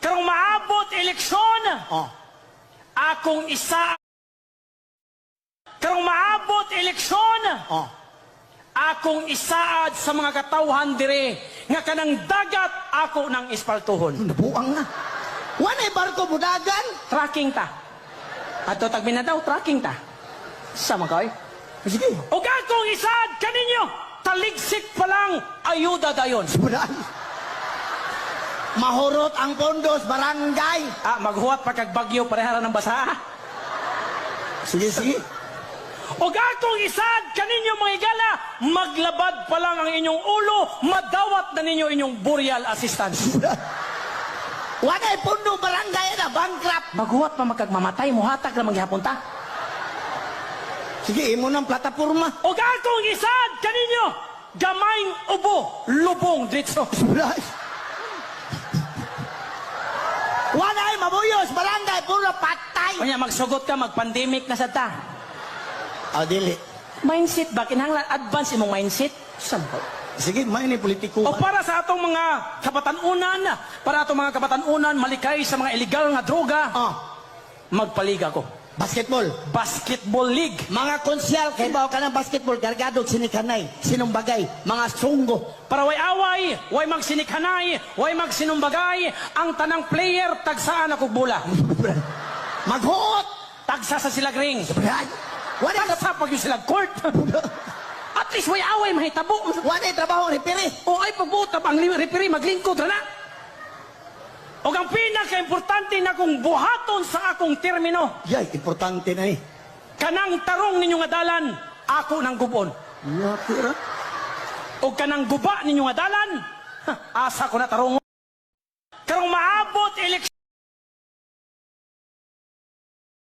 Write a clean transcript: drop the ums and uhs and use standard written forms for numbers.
Karong maabot eleksyon, Oh. akong isa. Karong maabot eleksyon, Oh. akong isaad sa mga katawhan dire nga kanang dagat ako nang ispaltuhon. Nabuang na. Wanay barko budagan. Tracking ta. Ato tagmin na daw, tracking ta. Sama ka, Sige. O akong isaad kaninyo, taligsik pa lang, ayuda dayon. Buday. Mahurot ang pondos, barangay. Maghuwat pa kag bagyo, parehara ng basa. Sige, sige. O akong isaad kaninyo mga igala, maglabad pa lang ang inyong ulo, madawat na ninyo inyong burial assistance. Wanay pundo barangay na, bankrupt. Maghuwat pa magkagmamatay, muhatag na maghihapon ta. Sige, imo ng plataforma. O akong isaad kaninyo, gamayng ubo, lubong dritso. Buday. Wanay mabuyos, barangay, puro patay. Kanya magsugot ka, magpandemic na sa ta. Ah, dili. Mindset ba? Kinahanglan advance imong mindset? Sampo. Sige, may ni politiko. O para sa atong mga kabatanunan, para atong mga kabatanunan malikay sa mga illegal nga droga, Ah, magpaliga ko. basketball. Basketball League. Mga konsyal, kay bawa ka ng basketball, gargado, sinikanay, sinumbagay, mga sunggo. Para way away, way magsinikhanay, way magsinumbagay, ang tanang player tagsaan ako bula. Maghuot! Tagsa sa silag ring. Brad! Wanay Tagsa pag yung silag court. At least way away, mahitabo. Wanay trabaho ni Piri. O ay pagbuta ang referee maglingkod na. O ang pinaka-importante na kong buhaton sa akong termino, Yay, importante na ni. kanang tarong ninyo nga dalan, ako nang gubon. Nakira. O kanang guba ninyo nga dalan, asa ko na tarong.